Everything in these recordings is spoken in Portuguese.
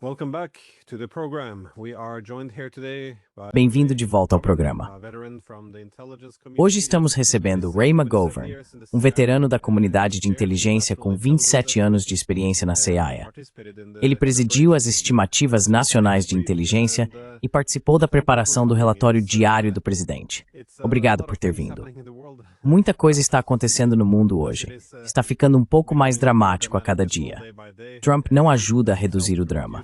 Welcome back to the program. We are joined here today by Bem-vindo de volta ao programa. a veteran from the intelligence community. Hoje estamos recebendo Ray McGovern, veterano da comunidade de inteligência com 27 anos de experiência na CIA. Ele presidiu as estimativas nacionais de inteligência e participou da preparação do relatório diário do presidente. Obrigado por ter vindo. Muita coisa está acontecendo no mundo hoje. Está ficando um pouco mais dramático a cada dia. Trump não ajuda a reduzir o drama.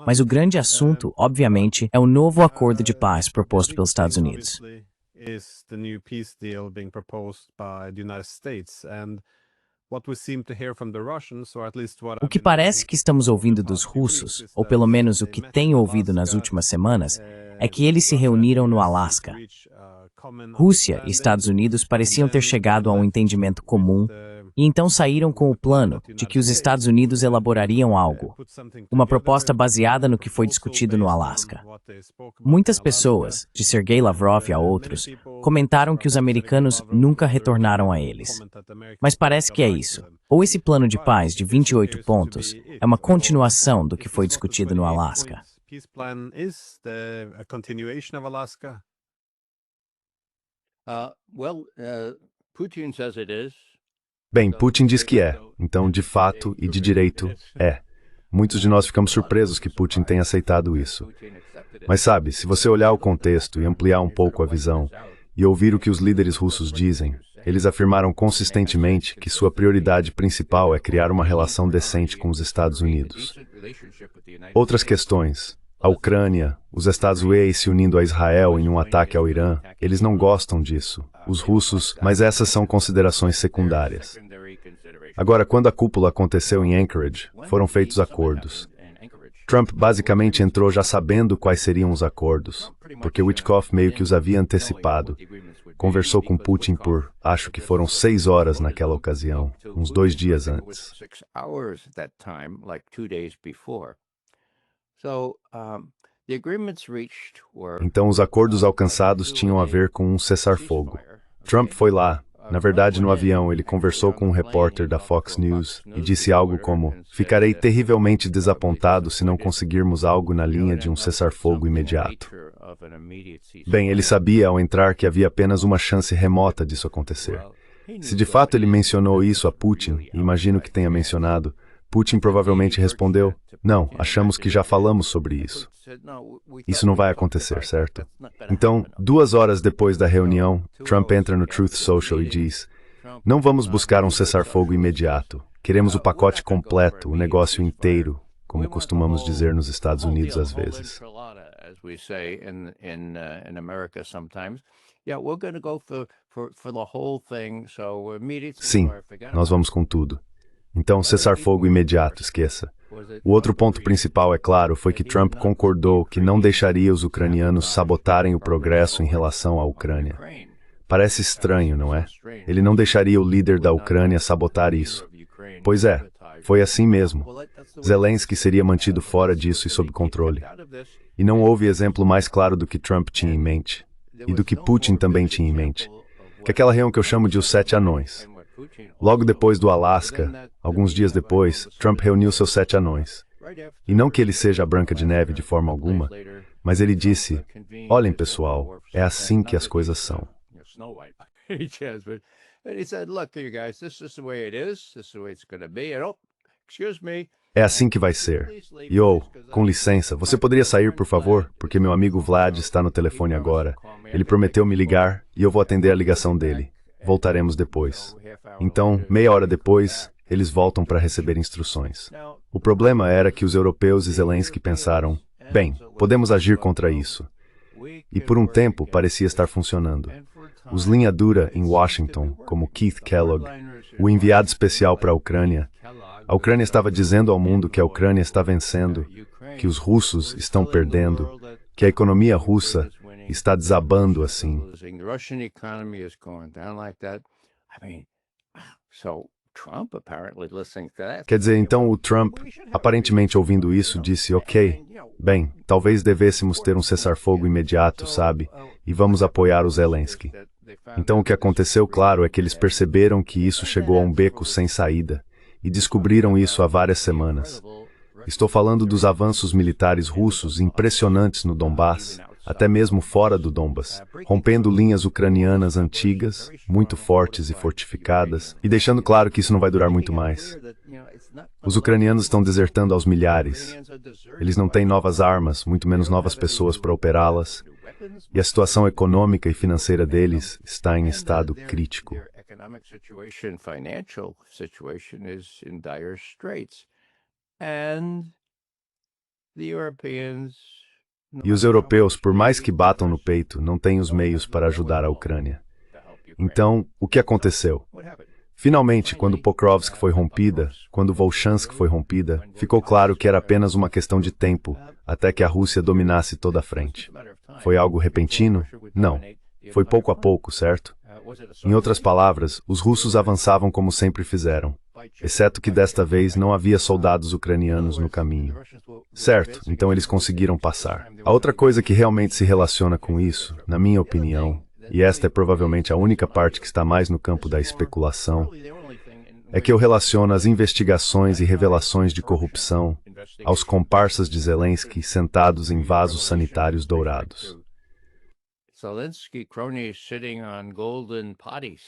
Mas o grande assunto, obviamente, é o novo acordo de paz proposto pelos Estados Unidos. O que parece que estamos ouvindo dos russos, ou pelo menos o que tenho ouvido nas últimas semanas, é que eles se reuniram no Alasca. Rússia e Estados Unidos pareciam ter chegado a um entendimento comum e então saíram com o plano de que os Estados Unidos elaborariam algo, uma proposta baseada no que foi discutido no Alasca. Muitas pessoas, de Sergei Lavrov a outros, comentaram que os americanos nunca retornaram a eles. Mas parece que é isso. Ou esse plano de paz de 28 pontos é uma continuação do que foi discutido no Alasca. Putin says it is. Bem, Putin diz que é, então, de fato e de direito, é. Muitos de nós ficamos surpresos que Putin tenha aceitado isso. Mas sabe, se você olhar o contexto e ampliar um pouco a visão, e ouvir o que os líderes russos dizem, eles afirmaram consistentemente que sua prioridade principal é criar uma relação decente com os Estados Unidos. Outras questões, a Ucrânia, os Estados Unidos se unindo a Israel em um ataque ao Irã, eles não gostam disso, os russos, mas essas são considerações secundárias. Agora, quando a cúpula aconteceu em Anchorage, foram feitos acordos. Trump basicamente entrou já sabendo quais seriam os acordos, porque Witkoff meio que os havia antecipado. Conversou com Putin por, acho que foram 6 horas naquela ocasião, uns 2 dias antes. Então, os acordos alcançados tinham a ver com um cessar-fogo. Trump foi lá. Na verdade, no avião, ele conversou com um repórter da Fox News e disse algo como: "Ficarei terrivelmente desapontado se não conseguirmos algo na linha de um cessar-fogo imediato." Bem, ele sabia ao entrar que havia apenas uma chance remota disso acontecer. Se de fato ele mencionou isso a Putin, e imagino que tenha mencionado, Putin provavelmente respondeu: "Não, achamos que já falamos sobre isso. Isso não vai acontecer, certo?" Então, 2 horas depois da reunião, Trump entra no Truth Social e diz: "Não vamos buscar um cessar-fogo imediato. Queremos o pacote completo, o negócio inteiro, como costumamos dizer nos Estados Unidos às vezes." Sim, nós vamos com tudo. Então, cessar-fogo imediato, esqueça. O outro ponto principal, é claro, foi que Trump concordou que não deixaria os ucranianos sabotarem o progresso em relação à Ucrânia. Parece estranho, não é? Ele não deixaria o líder da Ucrânia sabotar isso. Pois é, foi assim mesmo. Zelensky seria mantido fora disso e sob controle. E não houve exemplo mais claro do que Trump tinha em mente, e do que Putin também tinha em mente, que aquela reunião que eu chamo de os 7 anões. Logo depois do Alasca, alguns dias depois, Trump reuniu seus 7 anões. E não que ele seja a Branca de Neve de forma alguma, mas ele disse: "Olhem, pessoal, é assim que as coisas são." É assim que vai ser. E com licença, você poderia sair, por favor? Porque meu amigo Vlad está no telefone agora. Ele prometeu me ligar e eu vou atender a ligação dele. Voltaremos depois. Então, meia hora depois, eles voltam para receber instruções. O problema era que os europeus e Zelensky pensaram: "Bem, podemos agir contra isso." E por um tempo parecia estar funcionando. Os linha dura em Washington, como Keith Kellogg, o enviado especial para a Ucrânia estava dizendo ao mundo que a Ucrânia está vencendo, que os russos estão perdendo, que a economia russa está desabando assim. Quer dizer, então o Trump, aparentemente ouvindo isso, disse: "Ok, bem, talvez devêssemos ter um cessar-fogo imediato, sabe? E vamos apoiar o Zelensky." Então o que aconteceu, claro, é que eles perceberam que isso chegou a um beco sem saída, e descobriram isso há várias semanas. Estou falando dos avanços militares russos impressionantes no Donbass, até mesmo fora do Donbass, rompendo linhas ucranianas antigas, muito fortes e fortificadas, e deixando claro que isso não vai durar muito mais. Os ucranianos estão desertando aos milhares. Eles não têm novas armas, muito menos novas pessoas para operá-las, e a situação econômica e financeira deles está em estado crítico. E os europeus, por mais que batam no peito, não têm os meios para ajudar a Ucrânia. Então, o que aconteceu? Finalmente, quando Pokrovsk foi rompida, quando Volchansk foi rompida, ficou claro que era apenas uma questão de tempo até que a Rússia dominasse toda a frente. Foi algo repentino? Não. Foi pouco a pouco, certo? Em outras palavras, os russos avançavam como sempre fizeram, exceto que desta vez não havia soldados ucranianos no caminho. Certo, então eles conseguiram passar. A outra coisa que realmente se relaciona com isso, na minha opinião, e esta é provavelmente a única parte que está mais no campo da especulação, é que eu relaciono as investigações e revelações de corrupção aos comparsas de Zelensky sentados em vasos sanitários dourados. Zelensky cronies sitting on golden potties.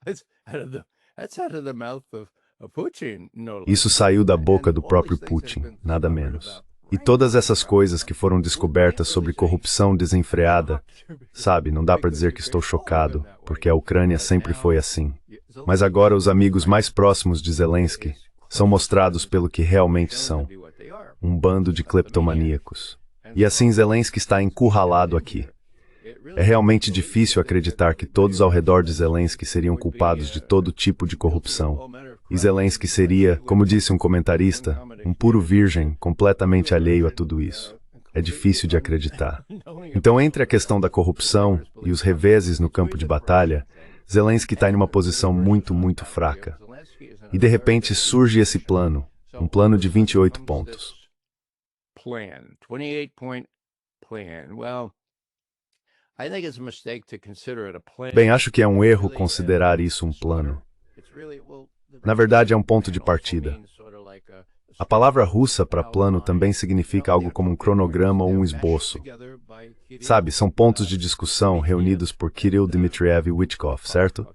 That's out of the mouth of Putin. Isso saiu da boca do próprio Putin, nada menos. E todas essas coisas que foram descobertas sobre corrupção desenfreada, sabe, não dá para dizer que estou chocado, porque a Ucrânia sempre foi assim. Mas agora os amigos mais próximos de Zelensky são mostrados pelo que realmente são, um bando de cleptomaníacos. E assim Zelensky está encurralado aqui. É realmente difícil acreditar que todos ao redor de Zelensky seriam culpados de todo tipo de corrupção. E Zelensky seria, como disse um comentarista, um puro virgem, completamente alheio a tudo isso. É difícil de acreditar. Então, entre a questão da corrupção e os reveses no campo de batalha, Zelensky está em uma posição muito fraca. E de repente surge esse plano, um plano de 28 pontos. Bem, acho que é um erro considerar isso um plano. Na verdade, é um ponto de partida. A palavra russa para plano também significa algo como um cronograma ou um esboço. Sabe, são pontos de discussão reunidos por Kirill Dmitriev e Witkoff, certo?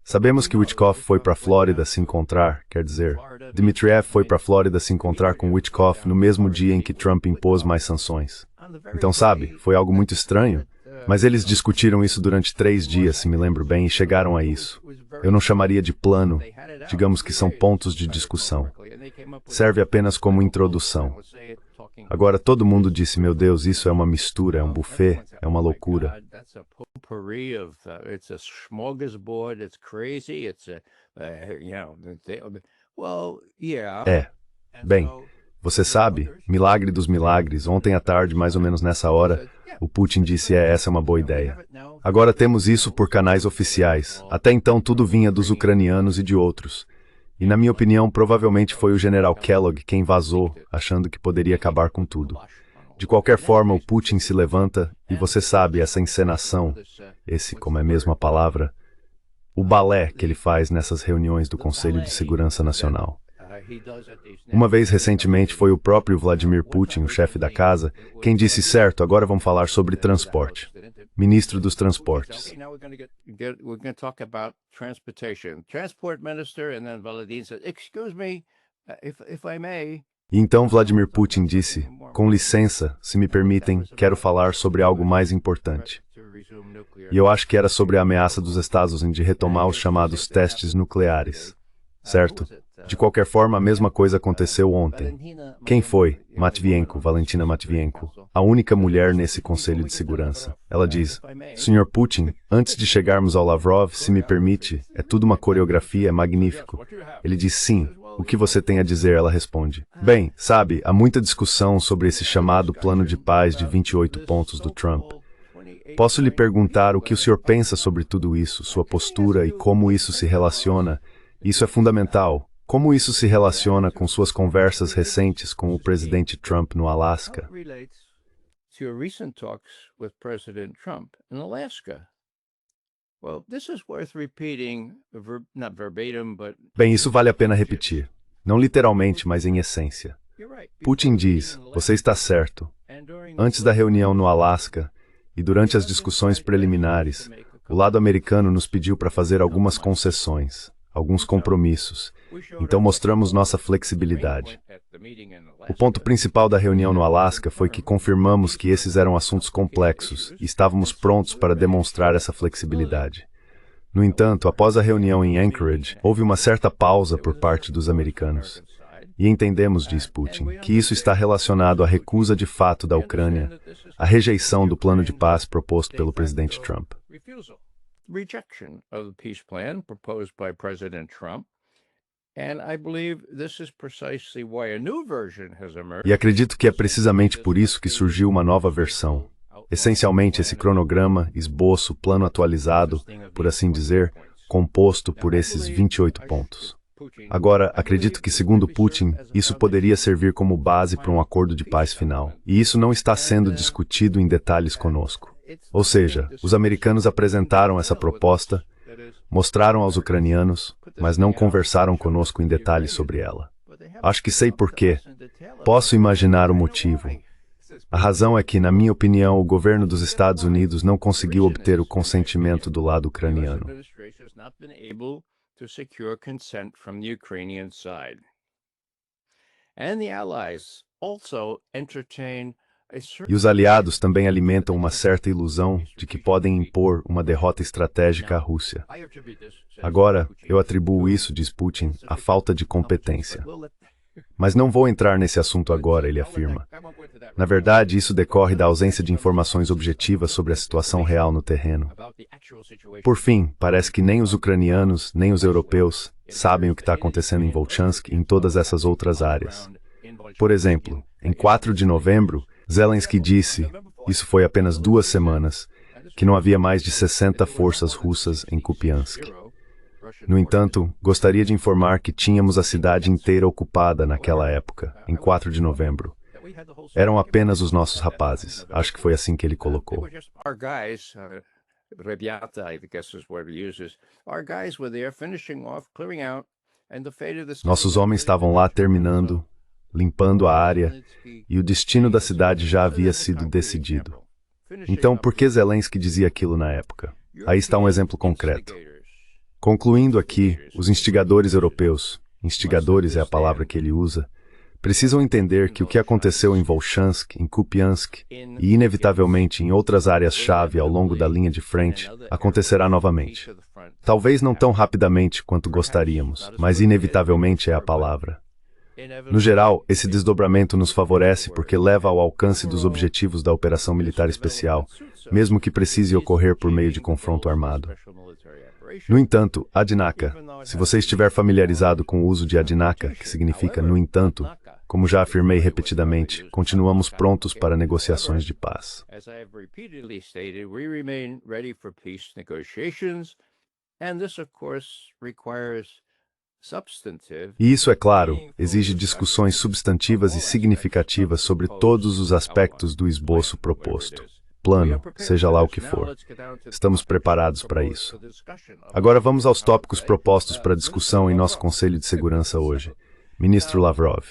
Sabemos que Witkoff foi para a Flórida se encontrar, quer dizer, Dmitriev foi para a Flórida se encontrar com Witkoff no mesmo dia em que Trump impôs mais sanções. Então, sabe, foi algo muito estranho, mas eles discutiram isso durante 3 dias, se me lembro bem, e chegaram a isso. Eu não chamaria de plano, digamos que são pontos de discussão. Serve apenas como introdução. Agora todo mundo disse, meu Deus, isso é uma mistura, é um buffet, é uma loucura. Bem, você sabe, milagre dos milagres, ontem à tarde, mais ou menos nessa hora, o Putin disse, essa é uma boa ideia. Agora temos isso por canais oficiais. Até então tudo vinha dos ucranianos e de outros. E na minha opinião, provavelmente foi o general Kellogg quem vazou, achando que poderia acabar com tudo. De qualquer forma, o Putin se levanta, e você sabe, essa encenação, esse, como é mesmo a palavra, o balé que ele faz nessas reuniões do Conselho de Segurança Nacional. Uma vez recentemente foi o próprio Vladimir Putin, o chefe da casa, quem disse, certo, agora vamos falar sobre transporte. Ministro dos Transportes. E então Vladimir Putin disse, com licença, se me permitem, quero falar sobre algo mais importante. E eu acho que era sobre a ameaça dos Estados Unidos de retomar os chamados testes nucleares. Certo? De qualquer forma, a mesma coisa aconteceu ontem. Quem foi? Matvienko, Valentina Matvienko, a única mulher nesse Conselho de Segurança. Ela diz, Sr. Putin, antes de chegarmos ao Lavrov, se me permite, é tudo uma coreografia, é magnífico. Ele diz, sim, o que você tem a dizer? Ela responde. Bem, sabe, há muita discussão sobre esse chamado plano de paz de 28 pontos do Trump. Posso lhe perguntar o que o senhor pensa sobre tudo isso, sua postura e como isso se relaciona? Isso é fundamental. Como isso se relaciona com suas conversas recentes com o presidente Trump no Alasca? Bem, isso vale a pena repetir. Não literalmente, mas em essência. Putin diz, você está certo. Antes da reunião no Alasca e durante as discussões preliminares, o lado americano nos pediu para fazer algumas concessões, alguns compromissos. Então mostramos nossa flexibilidade. O ponto principal da reunião no Alasca foi que confirmamos que esses eram assuntos complexos e estávamos prontos para demonstrar essa flexibilidade. No entanto, após a reunião em Anchorage, houve uma certa pausa por parte dos americanos. E entendemos, diz Putin, que isso está relacionado à recusa de fato da Ucrânia, à rejeição do plano de paz proposto pelo presidente Trump. Rejection of the peace plan proposed by President Trump. And I believe this is precisely why a new version has emerged. E acredito que é precisamente por isso que surgiu uma nova versão. Essencialmente, esse cronograma, esboço, plano atualizado, por assim dizer, composto por esses 28 pontos. Agora, acredito que, segundo Putin, isso poderia servir como base para um acordo de paz final. E isso não está sendo discutido em detalhes conosco. Ou seja, os americanos apresentaram essa proposta, mostraram aos ucranianos, mas não conversaram conosco em detalhes sobre ela. Acho que sei por quê. Posso imaginar o motivo. A razão é que, na minha opinião, o governo dos Estados Unidos não conseguiu obter o consentimento do lado ucraniano. E os aliados também alimentam uma certa ilusão de que podem impor uma derrota estratégica à Rússia. Agora, eu atribuo isso, diz Putin, à falta de competência. Mas não vou entrar nesse assunto agora, ele afirma. Na verdade, isso decorre da ausência de informações objetivas sobre a situação real no terreno. Por fim, parece que nem os ucranianos, nem os europeus sabem o que está acontecendo em Volchansk e em todas essas outras áreas. Por exemplo, em 4 de novembro, Zelensky disse, isso foi apenas 2 semanas, que não havia mais de 60 forças russas em Kupiansk. No entanto, gostaria de informar que tínhamos a cidade inteira ocupada naquela época, em 4 de novembro. Eram apenas os nossos rapazes. Acho que foi assim que ele colocou. Nossos homens estavam lá terminando, limpando a área, e o destino da cidade já havia sido decidido. Então, por que Zelensky dizia aquilo na época? Aí está um exemplo concreto. Concluindo aqui, os instigadores europeus, instigadores é a palavra que ele usa, precisam entender que o que aconteceu em Volchansk, em Kupiansk e inevitavelmente em outras áreas-chave ao longo da linha de frente, acontecerá novamente. Talvez não tão rapidamente quanto gostaríamos, mas inevitavelmente é a palavra. No geral, esse desdobramento nos favorece porque leva ao alcance dos objetivos da operação militar especial, mesmo que precise ocorrer por meio de confronto armado. No entanto, Adinaka, se você estiver familiarizado com o uso de Adinaka, que significa no entanto, como já afirmei repetidamente, continuamos prontos para negociações de paz. E isso, é claro, exige discussões substantivas e significativas sobre todos os aspectos do esboço proposto. Plano, seja lá o que for. Estamos preparados para isso. Agora vamos aos tópicos propostos para discussão em nosso Conselho de Segurança hoje. Ministro Lavrov.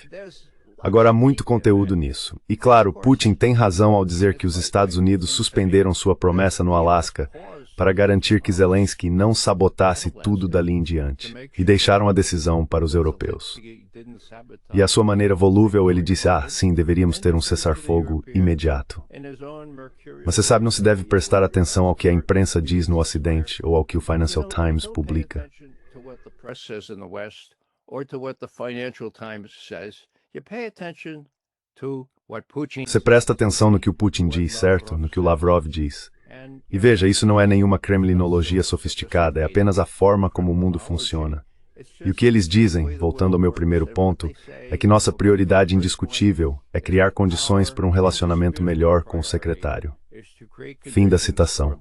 Agora há muito conteúdo nisso. E claro, Putin tem razão ao dizer que os Estados Unidos suspenderam sua promessa no Alasca para garantir que Zelensky não sabotasse tudo dali em diante, e deixaram a decisão para os europeus. E à sua maneira volúvel ele disse, sim, deveríamos ter um cessar-fogo imediato. Mas você sabe, não se deve prestar atenção ao que a imprensa diz no Ocidente ou ao que o Financial Times publica. Você presta atenção no que o Putin diz, certo? No que o Lavrov diz. E veja, isso não é nenhuma kremlinologia sofisticada, é apenas a forma como o mundo funciona. E o que eles dizem, voltando ao meu primeiro ponto, é que nossa prioridade indiscutível é criar condições para um relacionamento melhor com o secretário. Fim da citação.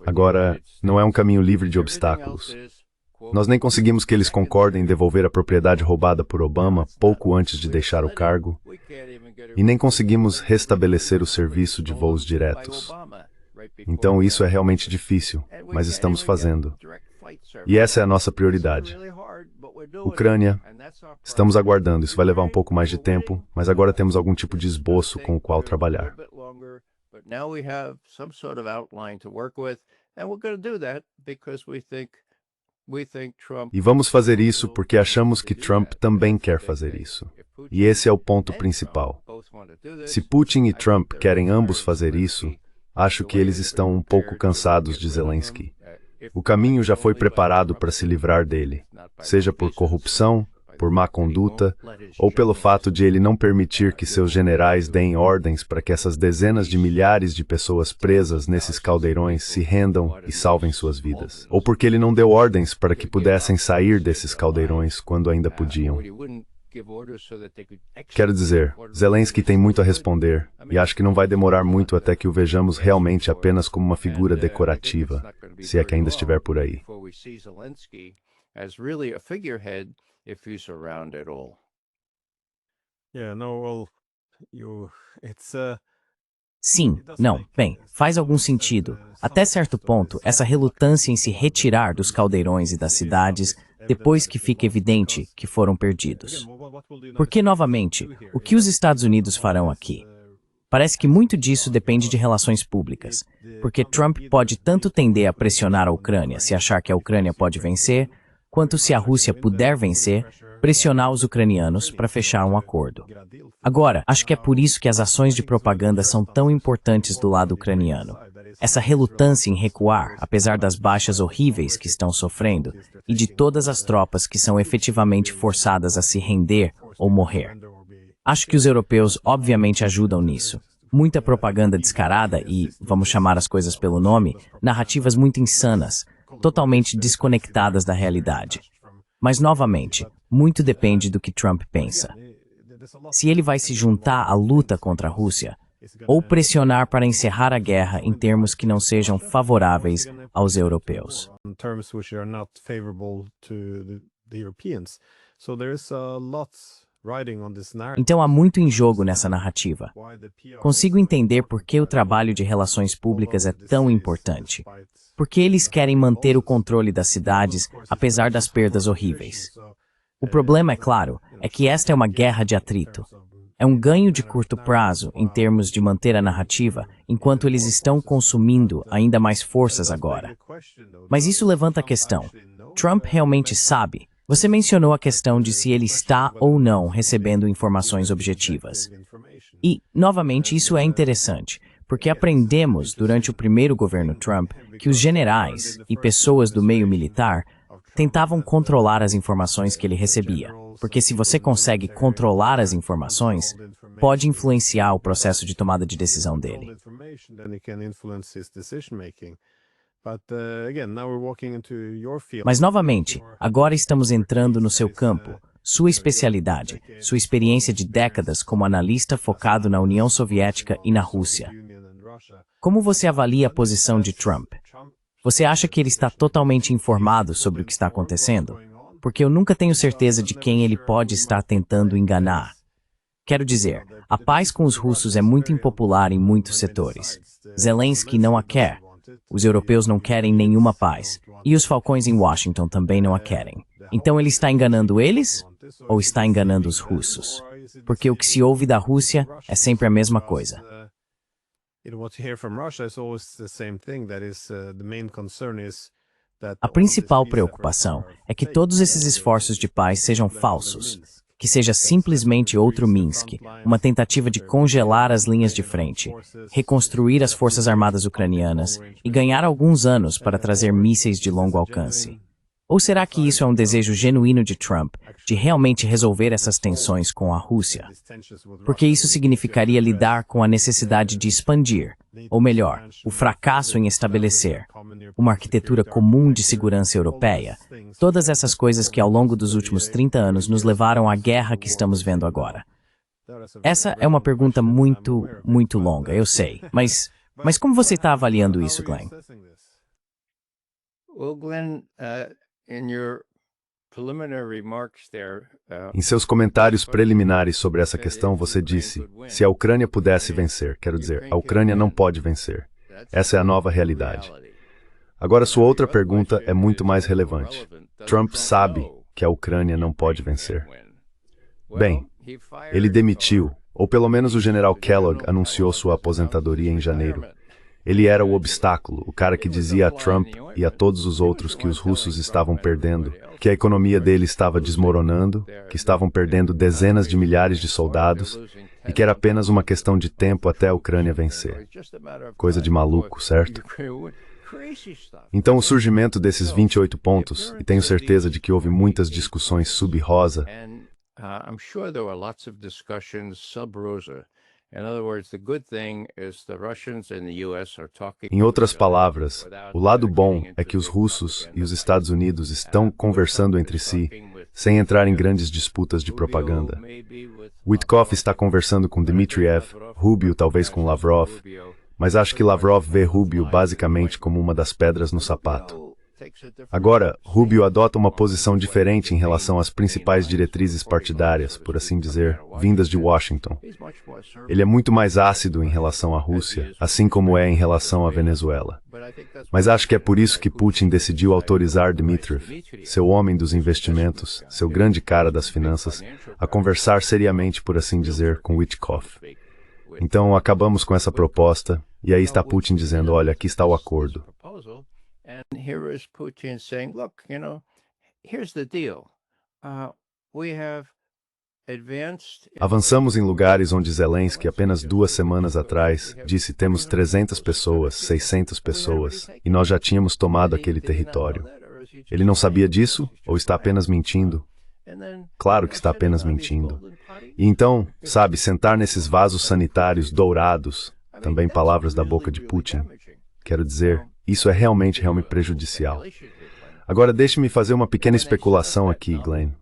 Agora, não é um caminho livre de obstáculos. Nós nem conseguimos que eles concordem em devolver a propriedade roubada por Obama pouco antes de deixar o cargo, e nem conseguimos restabelecer o serviço de voos diretos. Então isso é realmente difícil, mas estamos fazendo. E essa é a nossa prioridade. Ucrânia, estamos aguardando. Isso vai levar um pouco mais de tempo, mas agora temos algum tipo de esboço com o qual trabalhar. E vamos fazer isso porque achamos que Trump também quer fazer isso. E esse é o ponto principal. Se Putin e Trump querem ambos fazer isso, acho que eles estão um pouco cansados de Zelensky. O caminho já foi preparado para se livrar dele, seja por corrupção, por má conduta, ou pelo fato de ele não permitir que seus generais deem ordens para que essas dezenas de milhares de pessoas presas nesses caldeirões se rendam e salvem suas vidas. Ou porque ele não deu ordens para que pudessem sair desses caldeirões quando ainda podiam. Quero dizer, Zelensky tem muito a responder, e acho que não vai demorar muito até que o vejamos realmente apenas como uma figura decorativa, se é que ainda estiver por aí. Sim, não, bem, faz algum sentido. Até certo ponto, essa relutância em se retirar dos caldeirões e das cidades depois que fica evidente que foram perdidos. Porque, novamente, o que os Estados Unidos farão aqui? Parece que muito disso depende de relações públicas, porque Trump pode tanto tender a pressionar a Ucrânia se achar que a Ucrânia pode vencer, quanto se a Rússia puder vencer, pressionar os ucranianos para fechar um acordo. Agora, acho que é por isso que as ações de propaganda são tão importantes do lado ucraniano. Essa relutância em recuar, apesar das baixas horríveis que estão sofrendo, e de todas as tropas que são efetivamente forçadas a se render ou morrer. Acho que os europeus obviamente ajudam nisso. Muita propaganda descarada e, vamos chamar as coisas pelo nome, narrativas muito insanas, totalmente desconectadas da realidade. Mas, novamente, muito depende do que Trump pensa. Se ele vai se juntar à luta contra a Rússia, ou pressionar para encerrar a guerra em termos que não sejam favoráveis aos europeus. Então há muito em jogo nessa narrativa. Consigo entender por que o trabalho de relações públicas é tão importante. Porque eles querem manter o controle das cidades, apesar das perdas horríveis. O problema, é claro, é que esta é uma guerra de atrito. É um ganho de curto prazo em termos de manter a narrativa, enquanto eles estão consumindo ainda mais forças agora. Mas isso levanta a questão. Trump realmente sabe? Você mencionou a questão de se ele está ou não recebendo informações objetivas. E, novamente, isso é interessante, porque aprendemos durante o primeiro governo Trump que os generais e pessoas do meio militar tentavam controlar as informações que ele recebia. Porque se você consegue controlar as informações, pode influenciar o processo de tomada de decisão dele. Mas, novamente, agora estamos entrando no seu campo, sua especialidade, sua experiência de décadas como analista focado na União Soviética e na Rússia. Como você avalia a posição de Trump? Você acha que ele está totalmente informado sobre o que está acontecendo? Porque eu nunca tenho certeza de quem ele pode estar tentando enganar. Quero dizer, a paz com os russos é muito impopular em muitos setores. Zelensky não a quer. Os europeus não querem nenhuma paz. E os falcões em Washington também não a querem. Então ele está enganando eles? Ou está enganando os russos? Porque o que se ouve da Rússia é sempre a mesma coisa. A principal preocupação é que todos esses esforços de paz sejam falsos, que seja simplesmente outro Minsk, uma tentativa de congelar as linhas de frente, reconstruir as forças armadas ucranianas e ganhar alguns anos para trazer mísseis de longo alcance. Ou será que isso é um desejo genuíno de Trump de realmente resolver essas tensões com a Rússia? Porque isso significaria lidar com a necessidade de expandir, ou melhor, o fracasso em estabelecer uma arquitetura comum de segurança europeia, todas essas coisas que ao longo dos últimos 30 anos nos levaram à guerra que estamos vendo agora. Essa é uma pergunta muito longa, eu sei, mas como você está avaliando isso, Glenn? Well, Glenn, Em seus comentários preliminares sobre essa questão, você disse, se a Ucrânia pudesse vencer, quero dizer, a Ucrânia não pode vencer. Essa é a nova realidade. Agora, sua outra pergunta é muito mais relevante. Trump sabe que a Ucrânia não pode vencer. Bem, ele demitiu, ou pelo menos o general Kellogg anunciou sua aposentadoria em janeiro. Ele era o obstáculo, o cara que dizia a Trump e a todos os outros que os russos estavam perdendo, que a economia dele estava desmoronando, que estavam perdendo dezenas de milhares de soldados e que era apenas uma questão de tempo até a Ucrânia vencer. Coisa de maluco, certo? Então o surgimento desses 28 pontos, e tenho certeza de que houve muitas discussões sub-rosa, em outras palavras, o lado bom é que os russos e os Estados Unidos estão conversando entre si, sem entrar em grandes disputas de propaganda. Witkoff está conversando com Dmitriev, Rubio talvez com Lavrov, mas acho que Lavrov vê Rubio basicamente como uma das pedras no sapato. Agora, Rubio adota uma posição diferente em relação às principais diretrizes partidárias, por assim dizer, vindas de Washington. Ele é muito mais ácido em relação à Rússia, assim como é em relação à Venezuela. Mas acho que é por isso que Putin decidiu autorizar Dmitriev, seu homem dos investimentos, seu grande cara das finanças, a conversar seriamente, por assim dizer, com Witkoff. Então, acabamos com essa proposta, e aí está Putin dizendo, olha, aqui está o acordo. And here is Putin saying, look, here's the deal. We have advanced... Avançamos em lugares onde Zelensky, apenas 2 semanas atrás, disse temos 300 pessoas, 600 pessoas, e nós já tínhamos tomado aquele território. Ele não sabia disso, ou está apenas mentindo? Claro que está apenas mentindo. E então, sabe, sentar nesses vasos sanitários dourados, também palavras da boca de Putin, quero dizer... Isso é realmente prejudicial. Agora deixe-me fazer uma pequena especulação aqui, Glenn.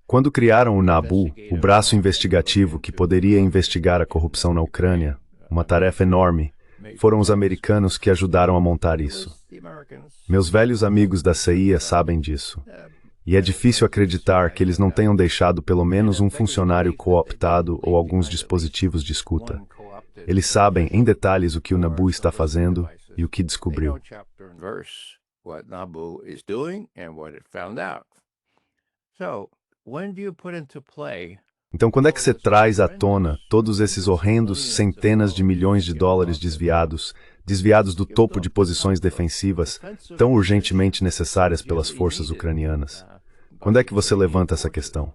Quando criaram o NABU, o braço investigativo que poderia investigar a corrupção na Ucrânia, uma tarefa enorme, foram os americanos que ajudaram a montar isso. Meus velhos amigos da CIA sabem disso. E é difícil acreditar que eles não tenham deixado pelo menos um funcionário cooptado ou alguns dispositivos de escuta. Eles sabem em detalhes o que o NABU está fazendo e o que descobriu. Então, quando é que você traz à tona todos esses horrendos centenas de milhões de dólares desviados do topo de posições defensivas tão urgentemente necessárias pelas forças ucranianas? Quando é que você levanta essa questão?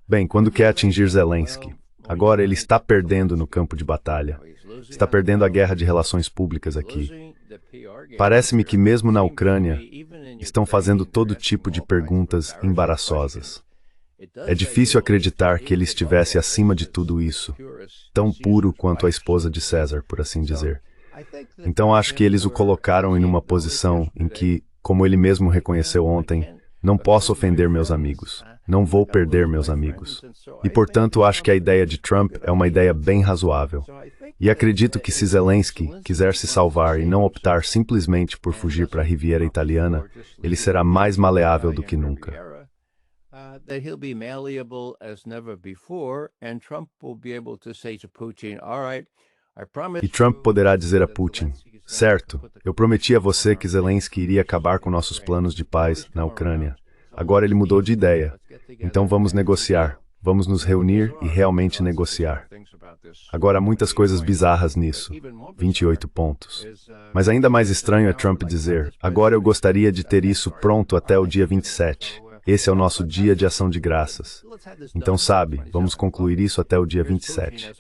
Bem, quando quer atingir Zelensky. Agora ele está perdendo no campo de batalha. Está perdendo a guerra de relações públicas aqui. Parece-me que mesmo na Ucrânia, estão fazendo todo tipo de perguntas embaraçosas. É difícil acreditar que ele estivesse acima de tudo isso, tão puro quanto a esposa de César, por assim dizer. Então acho que eles o colocaram em uma posição em que, como ele mesmo reconheceu ontem, não posso ofender meus amigos. Não vou perder meus amigos. E, portanto, acho que a ideia de Trump é uma ideia bem razoável. E acredito que se Zelensky quiser se salvar e não optar simplesmente por fugir para a Riviera Italiana, ele será mais maleável do que nunca. E Trump poderá dizer a Putin, certo, eu prometi a você que Zelensky iria acabar com nossos planos de paz na Ucrânia. Agora ele mudou de ideia. Então vamos negociar. Vamos nos reunir e realmente negociar. Agora há muitas coisas bizarras nisso. 28 pontos. Mas ainda mais estranho é Trump dizer, agora eu gostaria de ter isso pronto até o dia 27. Esse é o nosso dia de ação de graças. Então, sabe, vamos concluir isso até o dia 27.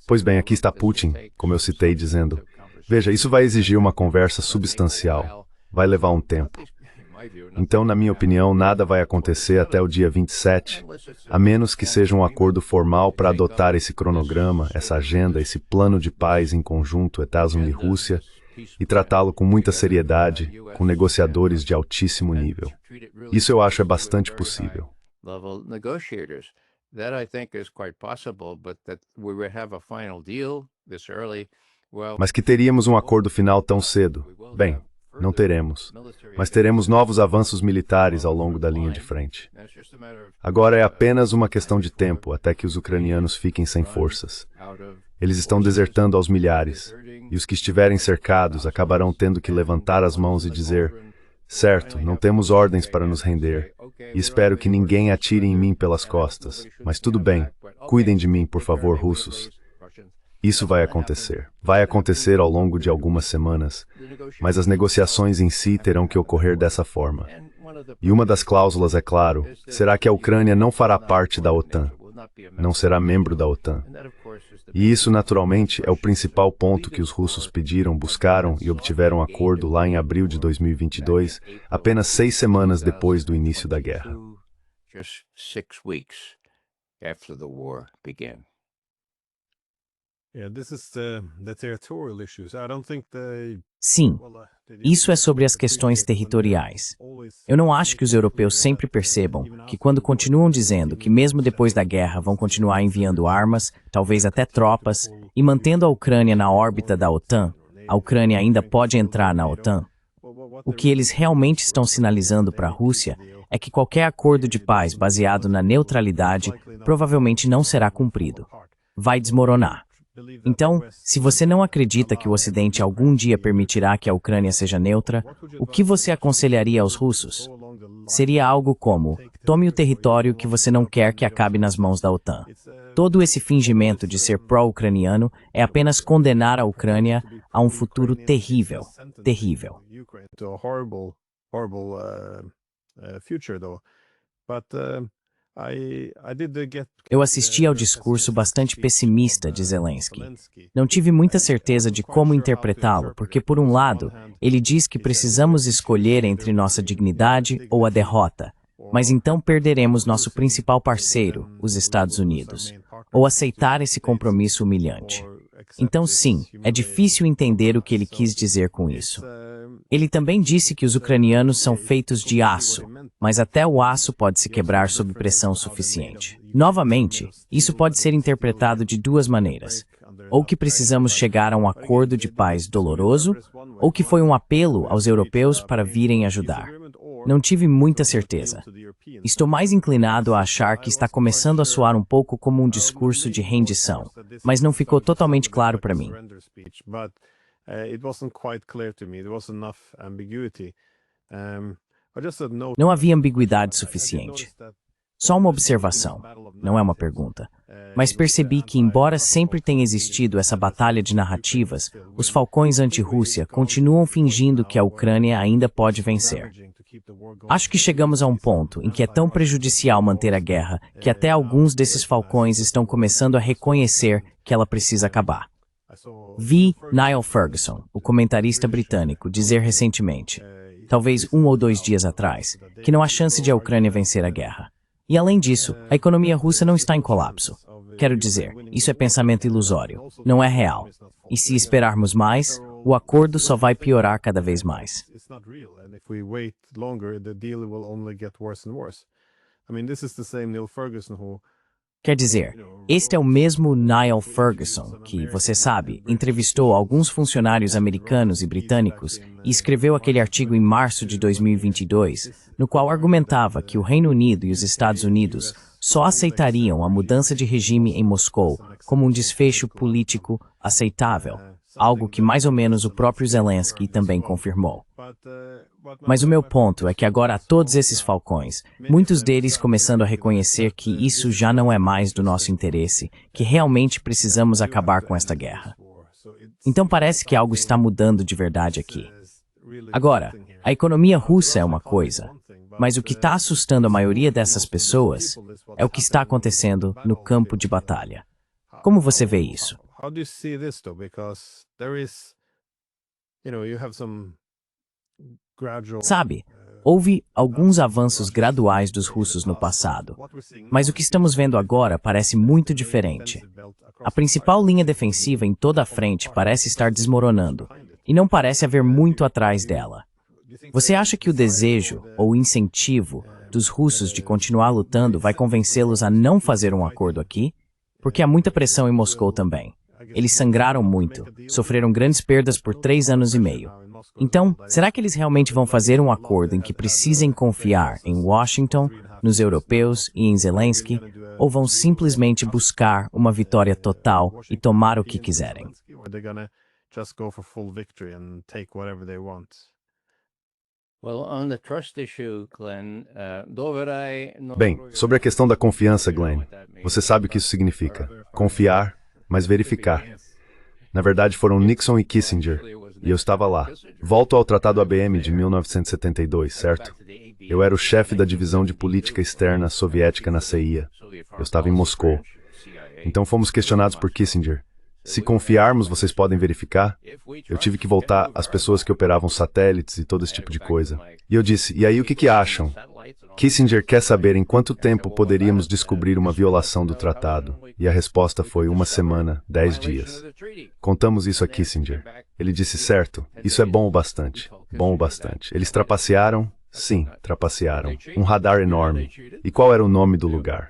Pois bem, aqui está Putin, como eu citei, dizendo, veja, isso vai exigir uma conversa substancial. Vai levar um tempo. Então, na minha opinião, nada vai acontecer até o dia 27, a menos que seja um acordo formal para adotar esse cronograma, essa agenda, esse plano de paz em conjunto Etats-Unis-Rússia e tratá-lo com muita seriedade, com negociadores de altíssimo nível. Isso eu acho é bastante possível. Mas que teríamos um acordo final tão cedo? Bem, não teremos, mas teremos novos avanços militares ao longo da linha de frente. Agora é apenas uma questão de tempo até que os ucranianos fiquem sem forças. Eles estão desertando aos milhares, e os que estiverem cercados acabarão tendo que levantar as mãos e dizer, Certo, não temos ordens para nos render. E espero que ninguém atire em mim pelas costas. Mas tudo bem, cuidem de mim, por favor, russos. Isso vai acontecer. Vai acontecer ao longo de algumas semanas. Mas as negociações em si terão que ocorrer dessa forma. E uma das cláusulas, é claro, será que a Ucrânia não fará parte da OTAN. Não será membro da OTAN. E isso, naturalmente, é o principal ponto que os russos pediram, buscaram e obtiveram acordo lá em abril de 2022, apenas 6 semanas depois do início da guerra. Sim, isso é sobre as questões territoriais. Eu não acho que os europeus sempre percebam que quando continuam dizendo que mesmo depois da guerra vão continuar enviando armas, talvez até tropas, e mantendo a Ucrânia na órbita da OTAN, a Ucrânia ainda pode entrar na OTAN. O que eles realmente estão sinalizando para a Rússia é que qualquer acordo de paz baseado na neutralidade provavelmente não será cumprido. Vai desmoronar. Então, se você não acredita que o Ocidente algum dia permitirá que a Ucrânia seja neutra, o que você aconselharia aos russos? Seria algo como: tome o território que você não quer que acabe nas mãos da OTAN. Todo esse fingimento de ser pró-ucraniano é apenas condenar a Ucrânia a um futuro terrível, terrível. Eu assisti ao discurso bastante pessimista de Zelensky. Não tive muita certeza de como interpretá-lo, porque, por um lado, ele diz que precisamos escolher entre nossa dignidade ou a derrota, mas então perderemos nosso principal parceiro, os Estados Unidos, ou aceitar esse compromisso humilhante. Então, sim, é difícil entender o que ele quis dizer com isso. Ele também disse que os ucranianos são feitos de aço, mas até o aço pode se quebrar sob pressão suficiente. Novamente, isso pode ser interpretado de duas maneiras. Ou que precisamos chegar a um acordo de paz doloroso, ou que foi um apelo aos europeus para virem ajudar. Não tive muita certeza. Estou mais inclinado a achar que está começando a soar um pouco como um discurso de rendição, mas não ficou totalmente claro para mim. Não havia ambiguidade suficiente. Só uma observação, não é uma pergunta. Mas percebi que, embora sempre tenha existido essa batalha de narrativas, os falcões anti-Rússia continuam fingindo que a Ucrânia ainda pode vencer. Acho que chegamos a um ponto em que é tão prejudicial manter a guerra que até alguns desses falcões estão começando a reconhecer que ela precisa acabar. Vi Niall Ferguson, o comentarista britânico, dizer recentemente, talvez 1 ou 2 dias atrás, que não há chance de a Ucrânia vencer a guerra. E além disso, a economia russa não está em colapso. Quero dizer, isso é pensamento ilusório, não é real. E se esperarmos mais, o acordo só vai piorar cada vez mais. Quer dizer, este é o mesmo Niall Ferguson que, você sabe, entrevistou alguns funcionários americanos e britânicos e escreveu aquele artigo em março de 2022, no qual argumentava que o Reino Unido e os Estados Unidos só aceitariam a mudança de regime em Moscou como um desfecho político aceitável, algo que mais ou menos o próprio Zelensky também confirmou. Mas o meu ponto é que agora há todos esses falcões, muitos deles começando a reconhecer que isso já não é mais do nosso interesse, que realmente precisamos acabar com esta guerra. Então parece que algo está mudando de verdade aqui. Agora, a economia russa é uma coisa, mas o que está assustando a maioria dessas pessoas é o que está acontecendo no campo de batalha. Como você vê isso? Sabe, houve alguns avanços graduais dos russos no passado, mas o que estamos vendo agora parece muito diferente. A principal linha defensiva em toda a frente parece estar desmoronando, e não parece haver muito atrás dela. Você acha que o desejo ou incentivo dos russos de continuar lutando vai convencê-los a não fazer um acordo aqui? Porque há muita pressão em Moscou também. Eles sangraram muito, sofreram grandes perdas por 3 anos e meio. Então, será que eles realmente vão fazer um acordo em que precisem confiar em Washington, nos europeus e em Zelensky, ou vão simplesmente buscar uma vitória total e tomar o que quiserem? Bem, sobre a questão da confiança, Glenn, você sabe o que isso significa. Confiar, mas verificar. Na verdade, foram Nixon e Kissinger, e eu estava lá. Volto ao Tratado ABM de 1972, certo? Eu era o chefe da divisão de política externa soviética na CIA. Eu estava em Moscou. Então fomos questionados por Kissinger. Se confiarmos, vocês podem verificar? Eu tive que voltar às pessoas que operavam satélites e todo esse tipo de coisa. E eu disse, e aí o que acham? Kissinger quer saber em quanto tempo poderíamos descobrir uma violação do tratado. E a resposta foi 1 semana, 10 dias. Contamos isso a Kissinger. Ele disse, certo, isso é bom o bastante. Bom o bastante. Eles trapacearam? Sim, trapacearam. Um radar enorme. E qual era o nome do lugar?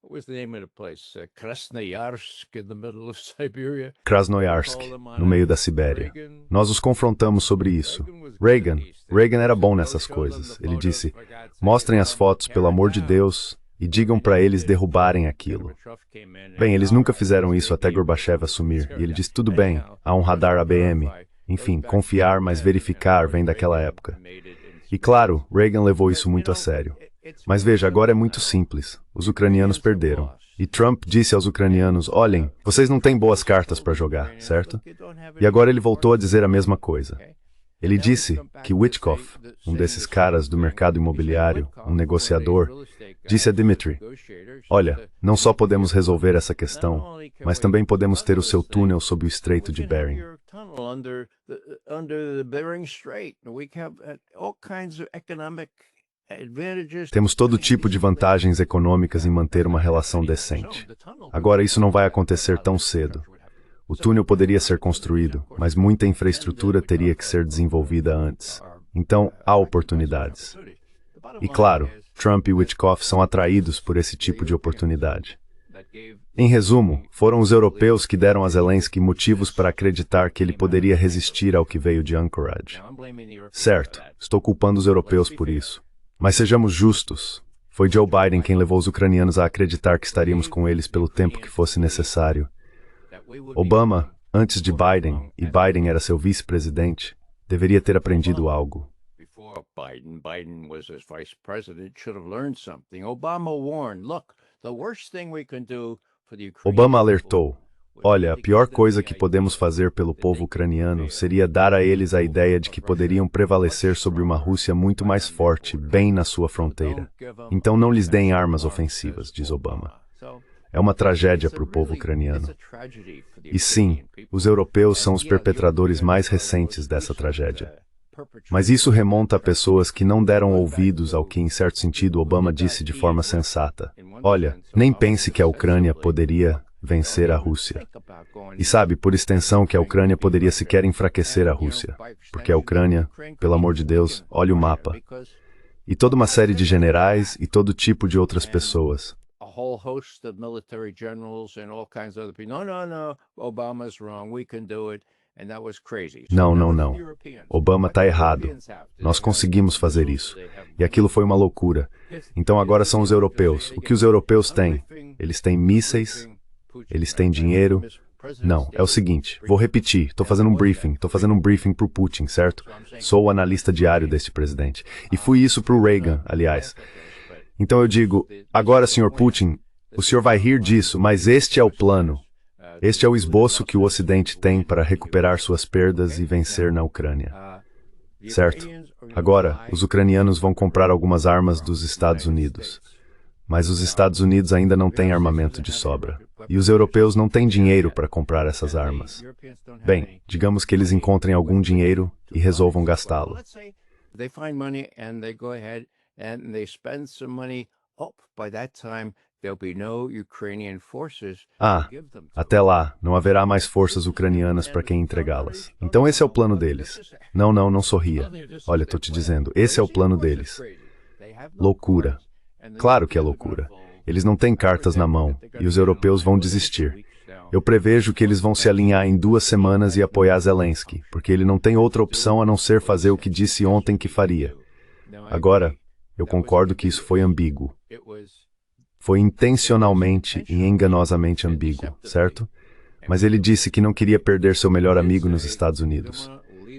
What was the name of the place? Krasnoyarsk, in the middle of Siberia. Krasnoyarsk, no meio da Sibéria. Nós os confrontamos sobre isso. Reagan era bom nessas coisas. Ele disse, mostrem as fotos, pelo amor de Deus, e digam para eles derrubarem aquilo. Bem, eles nunca fizeram isso até Gorbachev assumir. E ele disse, tudo bem, há um radar ABM. Enfim, confiar, mas verificar vem daquela época. E claro, Reagan levou isso muito a sério. Mas veja, agora é muito simples. Os ucranianos perderam. E Trump disse aos ucranianos, olhem, vocês não têm boas cartas para jogar, certo? E agora ele voltou a dizer a mesma coisa. Ele disse que Witkoff, um desses caras do mercado imobiliário, um negociador, disse a Dmitry, olha, não só podemos resolver essa questão, mas também podemos ter o seu túnel sob o Estreito de Bering. Temos todo tipo de vantagens econômicas em manter uma relação decente. Agora, isso não vai acontecer tão cedo. O túnel poderia ser construído, mas muita infraestrutura teria que ser desenvolvida antes. Então, há oportunidades. E claro, Trump e Witkoff são atraídos por esse tipo de oportunidade. Em resumo, foram os europeus que deram a Zelensky motivos para acreditar que ele poderia resistir ao que veio de Anchorage. Certo, estou culpando os europeus por isso. Mas sejamos justos. Foi Joe Biden quem levou os ucranianos a acreditar que estaríamos com eles pelo tempo que fosse necessário. Obama, antes de Biden, e Biden era seu vice-presidente, deveria ter aprendido algo. Biden was as vice president, should have learned something. Obama warned, look, the worst thing we can do for the Ukrainian Obama alertou. Olha, a pior coisa que podemos fazer pelo povo ucraniano seria dar a eles a ideia de que poderiam prevalecer sobre uma Rússia muito mais forte, bem na sua fronteira. Então não lhes deem armas ofensivas, diz Obama. É uma tragédia para o povo ucraniano. E sim, os europeus são os perpetradores mais recentes dessa tragédia. Mas isso remonta a pessoas que não deram ouvidos ao que, em certo sentido, Obama disse de forma sensata. Olha, nem pense que a Ucrânia poderia vencer a Rússia. E sabe, por extensão, que a Ucrânia poderia sequer enfraquecer a Rússia. Porque a Ucrânia, pelo amor de Deus, olhe o mapa. E toda uma série de generais e todo tipo de outras pessoas. Não. Obama está errado. Nós conseguimos fazer isso. E aquilo foi uma loucura. Então agora são os europeus. O que os europeus têm? Eles têm mísseis, eles têm dinheiro. Não, é o seguinte, vou repetir, estou fazendo um briefing para o Putin, certo? Sou o analista diário deste presidente. E fui isso para o Reagan, aliás. Então eu digo, agora, Sr. Putin, o senhor vai rir disso, mas este é o plano. Este é o esboço que o Ocidente tem para recuperar suas perdas e vencer na Ucrânia. Certo? Agora, os ucranianos vão comprar algumas armas dos Estados Unidos. Mas os Estados Unidos ainda não têm armamento de sobra. E os europeus não têm dinheiro para comprar essas armas. Bem, digamos que eles encontrem algum dinheiro e resolvam gastá-lo. Até lá, não haverá mais forças ucranianas para quem entregá-las. Então esse é o plano deles. Não sorria. Olha, estou te dizendo, esse é o plano deles. Loucura. Claro que é loucura. Eles não têm cartas na mão, e os europeus vão desistir. Eu prevejo que eles vão se alinhar em 2 semanas e apoiar Zelensky, porque ele não tem outra opção a não ser fazer o que disse ontem que faria. Agora, eu concordo que isso foi ambíguo. Foi intencionalmente e enganosamente ambíguo, certo? Mas ele disse que não queria perder seu melhor amigo nos Estados Unidos.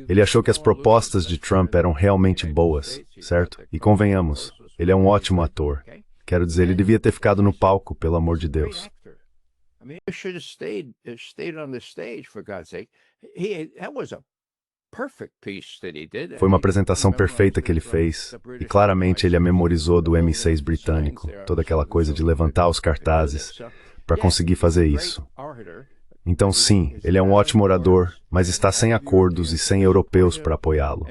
Ele achou que as propostas de Trump eram realmente boas, certo? E convenhamos, ele é um ótimo ator. Quero dizer, ele devia ter ficado no palco, pelo amor de Deus. Foi uma apresentação perfeita que ele fez, e claramente ele a memorizou do M6 britânico, toda aquela coisa de levantar os cartazes para conseguir fazer isso. Então sim, ele é um ótimo orador, mas está sem acordos e sem europeus para apoiá-lo.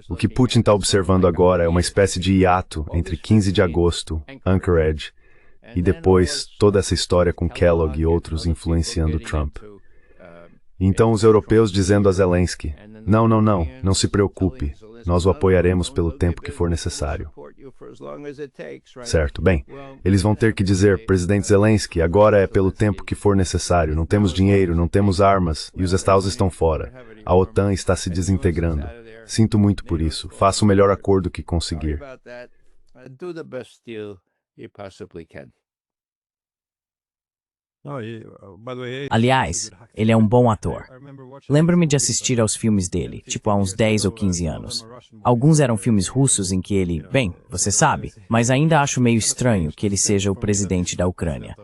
O que Putin está observando agora é uma espécie de hiato entre 15 de agosto, Anchorage, e depois toda essa história com Kellogg e outros influenciando Trump. Então os europeus dizendo a Zelensky, não se preocupe, nós o apoiaremos pelo tempo que for necessário. Certo, bem, eles vão ter que dizer, presidente Zelensky, agora é pelo tempo que for necessário, não temos dinheiro, não temos armas, e os Estados estão fora. A OTAN está se desintegrando. Sinto muito por isso, faça o melhor acordo que conseguir. Aliás, ele é um bom ator. Lembro-me de assistir aos filmes dele, tipo há uns 10 ou 15 anos. Alguns eram filmes russos em que ele, bem, você sabe, mas ainda acho meio estranho que ele seja o presidente da Ucrânia.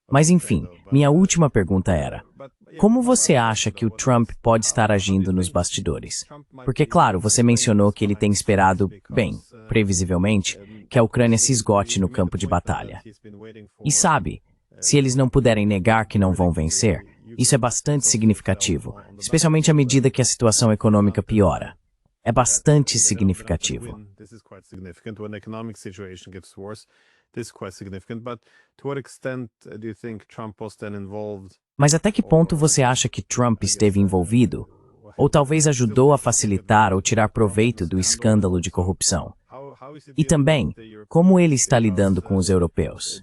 Mas enfim, minha última pergunta era, como você acha que o Trump pode estar agindo nos bastidores? Porque, claro, você mencionou que ele tem esperado, bem, previsivelmente, que a Ucrânia se esgote no campo de batalha. E sabe, se eles não puderem negar que não vão vencer, isso é bastante significativo, especialmente à medida que a situação econômica piora. É bastante significativo. Mas até que ponto você acha que Trump esteve envolvido? Ou talvez ajudou a facilitar ou tirar proveito do escândalo de corrupção? E também, como ele está lidando com os europeus?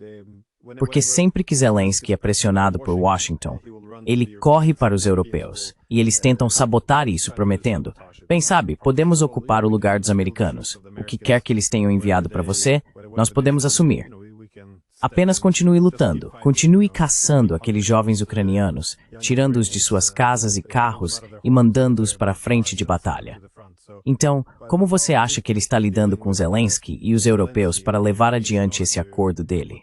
Porque sempre que Zelensky é pressionado por Washington, ele corre para os europeus, e eles tentam sabotar isso, prometendo, bem sabe, podemos ocupar o lugar dos americanos, o que quer que eles tenham enviado para você, nós podemos assumir. Apenas continue lutando, continue caçando aqueles jovens ucranianos, tirando-os de suas casas e carros e mandando-os para a frente de batalha. Então, como você acha que ele está lidando com Zelensky e os europeus para levar adiante esse acordo dele?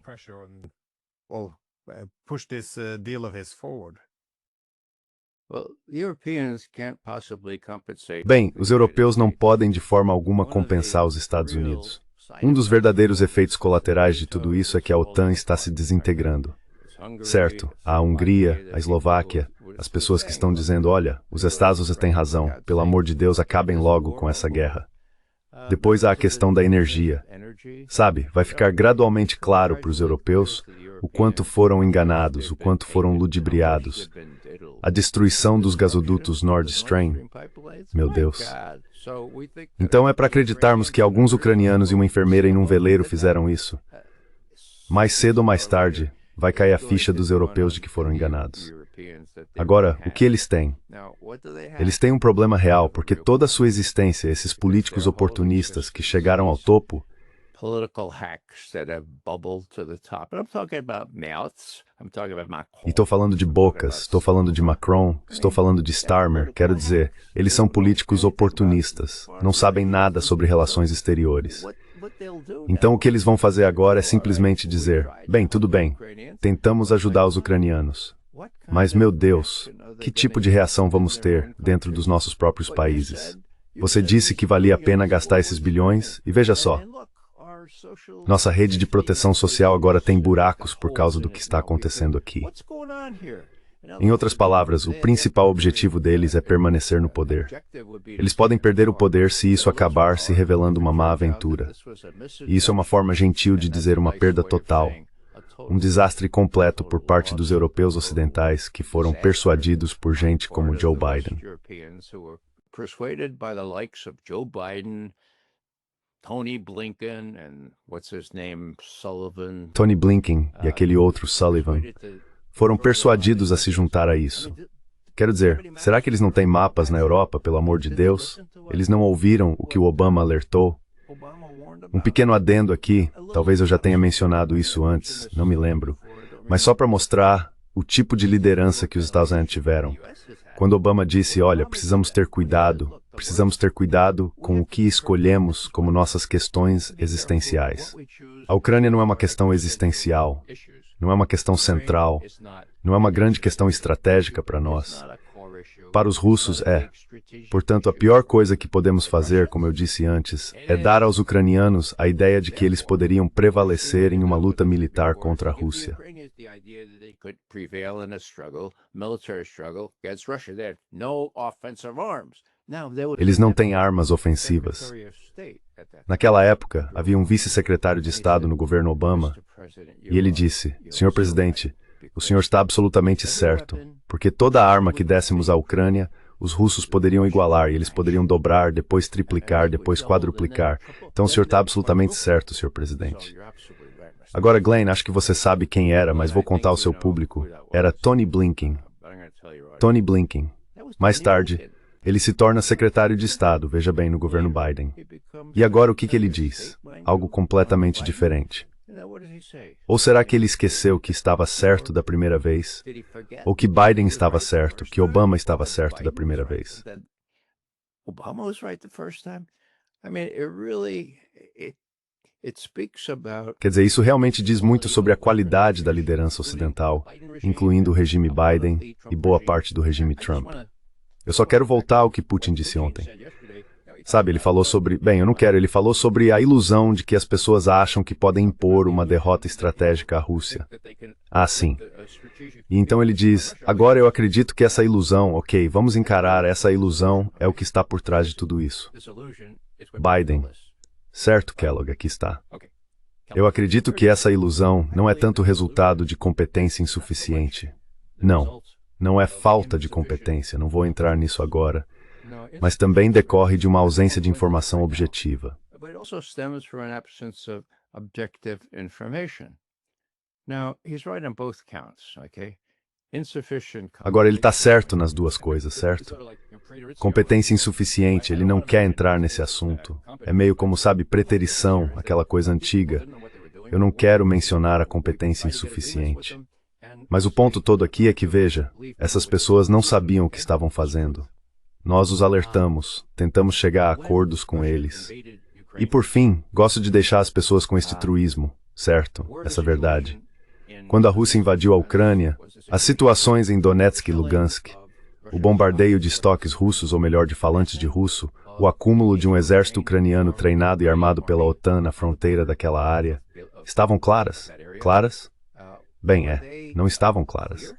Bem, os europeus não podem de forma alguma compensar os Estados Unidos. Um dos verdadeiros efeitos colaterais de tudo isso é que a OTAN está se desintegrando. Certo, a Hungria, a Eslováquia, as pessoas que estão dizendo, olha, os Estados Unidos têm razão, pelo amor de Deus, acabem logo com essa guerra. Depois há a questão da energia. Sabe, vai ficar gradualmente claro para os europeus o quanto foram enganados, o quanto foram ludibriados. A destruição dos gasodutos Nord Stream. Meu Deus. Então é para acreditarmos que alguns ucranianos e uma enfermeira em um veleiro fizeram isso. Mais cedo ou mais tarde, vai cair a ficha dos europeus de que foram enganados. Agora, o que eles têm? Eles têm um problema real, porque toda a sua existência, esses políticos oportunistas que chegaram ao topo, e estou falando de Bocas, estou falando de Macron, estou falando de Starmer, quero dizer, eles são políticos oportunistas, não sabem nada sobre relações exteriores. Então o que eles vão fazer agora é simplesmente dizer, bem, tudo bem, tentamos ajudar os ucranianos. Mas, meu Deus, que tipo de reação vamos ter dentro dos nossos próprios países? Você disse que valia a pena gastar esses bilhões, e veja só, nossa rede de proteção social agora tem buracos por causa do que está acontecendo aqui. Em outras palavras, o principal objetivo deles é permanecer no poder. Eles podem perder o poder se isso acabar se revelando uma má aventura. E isso é uma forma gentil de dizer uma perda total. Um desastre completo por parte dos europeus ocidentais que foram persuadidos por gente como Joe Biden. Tony Blinken e aquele outro Sullivan foram persuadidos a se juntar a isso. Quero dizer, será que eles não têm mapas na Europa, pelo amor de Deus? Eles não ouviram o que o Obama alertou? Um pequeno adendo aqui, talvez eu já tenha mencionado isso antes, não me lembro. Mas só para mostrar, o tipo de liderança que os Estados Unidos tiveram. Quando Obama disse, olha, precisamos ter cuidado com o que escolhemos como nossas questões existenciais. A Ucrânia não é uma questão existencial, não é uma questão central, não é uma grande questão estratégica para nós. Para os russos é. Portanto, a pior coisa que podemos fazer, como eu disse antes, é dar aos ucranianos a ideia de que eles poderiam prevalecer em uma luta militar contra a Rússia. Eles não têm armas ofensivas. Naquela época, havia um vice-secretário de Estado no governo Obama, e ele disse, Senhor Presidente, o senhor está absolutamente certo, porque toda arma que dessemos à Ucrânia, os russos poderiam igualar, e eles poderiam dobrar, depois triplicar, depois quadruplicar. Então o senhor está absolutamente certo, senhor Presidente. Agora, Glenn, acho que você sabe quem era, mas vou contar ao seu público. Era Tony Blinken. Tony Blinken. Mais tarde, ele se torna secretário de Estado, veja bem, no governo Biden. E agora o que ele diz? Algo completamente diferente. Ou será que ele esqueceu que estava certo da primeira vez? Ou que Biden estava certo, que Obama estava certo da primeira vez? Quer dizer, isso realmente diz muito sobre a qualidade da liderança ocidental, incluindo o regime Biden e boa parte do regime Trump. Eu só quero voltar ao que Putin disse ontem. Sabe, ele falou sobre... ele falou sobre a ilusão de que as pessoas acham que podem impor uma derrota estratégica à Rússia. Ah, sim. E então ele diz, agora eu acredito que essa ilusão, ok, vamos encarar, essa ilusão é o que está por trás de tudo isso. Biden. Certo, Kellogg, aqui está. Eu acredito que essa ilusão não é tanto resultado de competência insuficiente. Não é falta de competência, não vou entrar nisso agora. Mas também decorre de uma ausência de informação objetiva. Agora, ele está certo nas duas coisas, certo? Competência insuficiente, ele não quer entrar nesse assunto. É meio como, sabe, preterição, aquela coisa antiga. Eu não quero mencionar a competência insuficiente. Mas o ponto todo aqui é que, veja, essas pessoas não sabiam o que estavam fazendo. Nós os alertamos, tentamos chegar a acordos com eles. E por fim, gosto de deixar as pessoas com este truísmo, certo? Essa verdade. Quando a Rússia invadiu a Ucrânia, as situações em Donetsk e Lugansk, o bombardeio de estoques russos, ou melhor, de falantes de russo, o acúmulo de um exército ucraniano treinado e armado pela OTAN na fronteira daquela área, estavam claras? Claras? Bem, não estavam claras.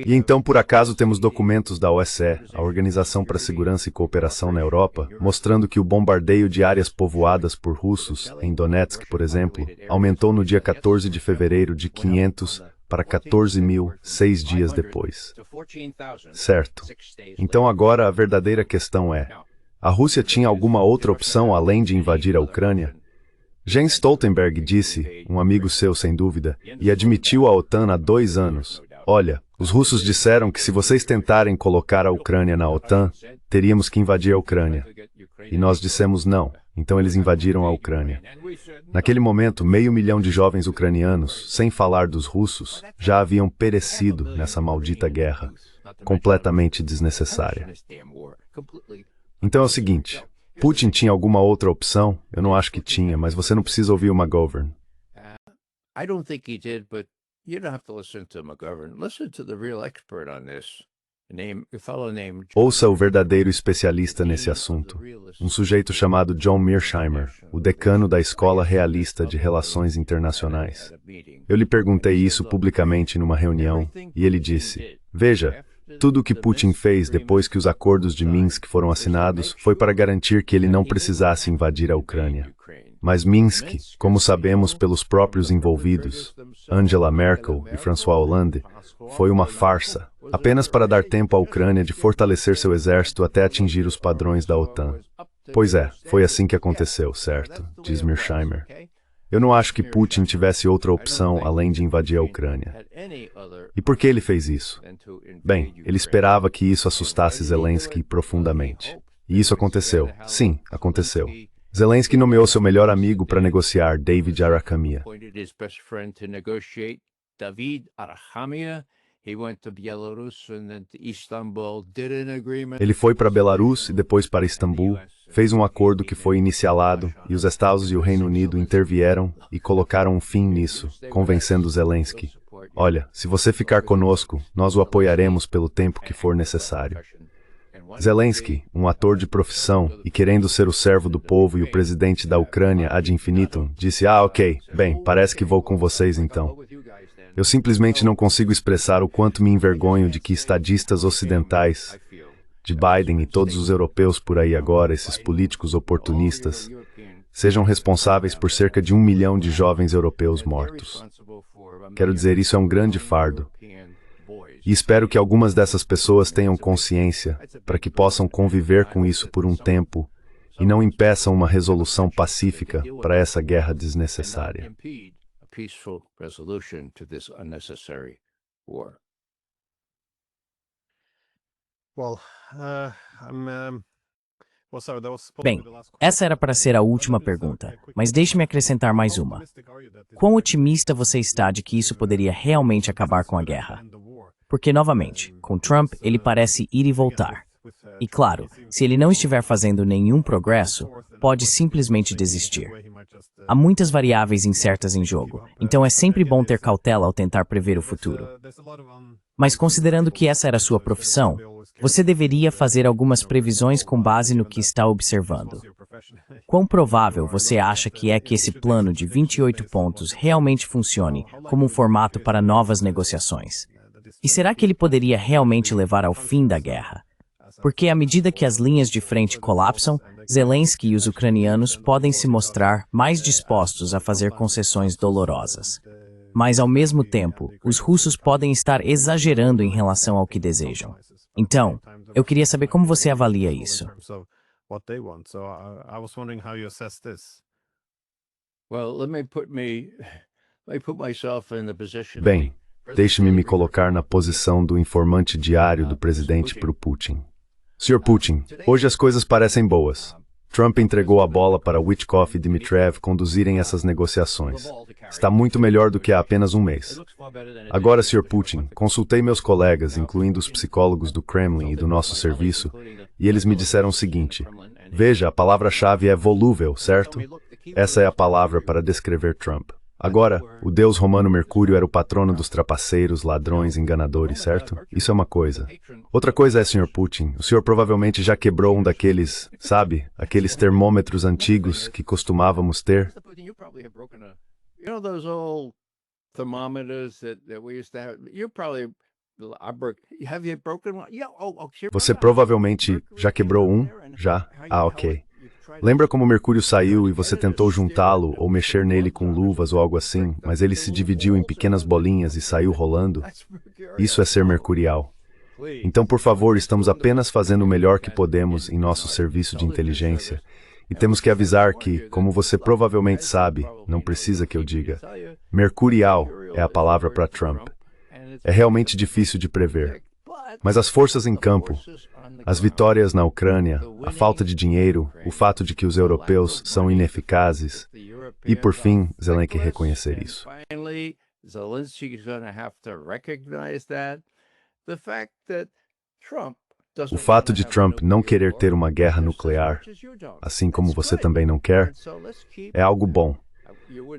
E então, por acaso, temos documentos da OSCE, a Organização para a Segurança e Cooperação na Europa, mostrando que o bombardeio de áreas povoadas por russos, em Donetsk, por exemplo, aumentou no dia 14 de fevereiro de 500 para 14.000, 6 dias depois. Certo. Então agora a verdadeira questão é, a Rússia tinha alguma outra opção além de invadir a Ucrânia? Jens Stoltenberg disse, um amigo seu sem dúvida, e admitiu à OTAN há 2 anos, olha, os russos disseram que se vocês tentarem colocar a Ucrânia na OTAN, teríamos que invadir a Ucrânia. E nós dissemos não, então eles invadiram a Ucrânia. Naquele momento, 500 mil de jovens ucranianos, sem falar dos russos, já haviam perecido nessa maldita guerra, completamente desnecessária. Então é o seguinte, Putin tinha alguma outra opção? Eu não acho que tinha, mas você não precisa ouvir o McGovern. I don't think he did, but you don't have to listen to McGovern. Listen to the real expert on this. A fellow named Ouça o verdadeiro especialista nesse assunto, um sujeito chamado John Mearsheimer, o decano da Escola Realista de Relações Internacionais. Eu lhe perguntei isso publicamente numa reunião, e ele disse, veja, tudo o que Putin fez depois que os acordos de Minsk foram assinados foi para garantir que ele não precisasse invadir a Ucrânia. Mas Minsk, como sabemos pelos próprios envolvidos, Angela Merkel e François Hollande, foi uma farsa, apenas para dar tempo à Ucrânia de fortalecer seu exército até atingir os padrões da OTAN. Pois é, foi assim que aconteceu, certo? Diz Mearsheimer. Eu não acho que Putin tivesse outra opção além de invadir a Ucrânia. E por que ele fez isso? Bem, ele esperava que isso assustasse Zelensky profundamente. E isso aconteceu. Sim, aconteceu. Zelensky nomeou seu melhor amigo para negociar, David Arakhamia. Appointed his best friend to negotiate, David Arakhamia. He went to Belarus and then to Istanbul, did an agreement. Ele foi para Belarus e depois para Istambul, fez um acordo que foi inicialado e os Estados e o Reino Unido intervieram e colocaram um fim nisso, convencendo Zelensky. Olha, se você ficar conosco, nós o apoiaremos pelo tempo que for necessário. Zelensky, um ator de profissão e querendo ser o servo do povo e o presidente da Ucrânia ad infinitum, disse: ok, bem, parece que vou com vocês então. Eu simplesmente não consigo expressar o quanto me envergonho de que estadistas ocidentais, de Biden e todos os europeus por aí agora, esses políticos oportunistas, sejam responsáveis por cerca de 1 milhão de jovens europeus mortos. Quero dizer, isso é um grande fardo. E espero que algumas dessas pessoas tenham consciência para que possam conviver com isso por um tempo e não impeçam uma resolução pacífica para essa guerra desnecessária. Peaceful resolution to this unnecessary war. Bem, essa era para ser a última pergunta, mas deixe-me acrescentar mais uma. Quão otimista você está de que isso poderia realmente acabar com a guerra? Porque, novamente, com Trump, ele parece ir e voltar. E claro, se ele não estiver fazendo nenhum progresso, pode simplesmente desistir. Há muitas variáveis incertas em jogo, então é sempre bom ter cautela ao tentar prever o futuro. Mas considerando que essa era sua profissão, você deveria fazer algumas previsões com base no que está observando. Quão provável você acha que é que esse plano de 28 pontos realmente funcione como um formato para novas negociações? E será que ele poderia realmente levar ao fim da guerra? Porque à medida que as linhas de frente colapsam, Zelensky e os ucranianos podem se mostrar mais dispostos a fazer concessões dolorosas. Mas, ao mesmo tempo, os russos podem estar exagerando em relação ao que desejam. Então, eu queria saber como você avalia isso. Bem, deixe-me me colocar na posição do informante diário do presidente para o Putin. Sr. Putin, hoje as coisas parecem boas. Trump entregou a bola para Witkoff e Dmitriev conduzirem essas negociações. Está muito melhor do que há apenas um mês. Agora, Sr. Putin, consultei meus colegas, incluindo os psicólogos do Kremlin e do nosso serviço, e eles me disseram o seguinte: veja, a palavra-chave é volúvel, certo? Essa é a palavra para descrever Trump. Agora, o deus romano Mercúrio era o patrono dos trapaceiros, ladrões, enganadores, certo? Isso é uma coisa. Outra coisa é, Sr. Putin, o senhor provavelmente já quebrou um daqueles, sabe, aqueles termômetros antigos que costumávamos ter. Você provavelmente já quebrou um? Já? Ah, ok. Lembra como o Mercúrio saiu e você tentou juntá-lo ou mexer nele com luvas ou algo assim, mas ele se dividiu em pequenas bolinhas e saiu rolando? Isso é ser mercurial. Então, por favor, estamos apenas fazendo o melhor que podemos em nosso serviço de inteligência. E temos que avisar que, como você provavelmente sabe, não precisa que eu diga, mercurial é a palavra para Trump. É realmente difícil de prever. Mas as forças em campo, as vitórias na Ucrânia, a falta de dinheiro, o fato de que os europeus são ineficazes, e por fim, Zelensky reconhecer isso. O fato de Trump não querer ter uma guerra nuclear, assim como você também não quer, é algo bom.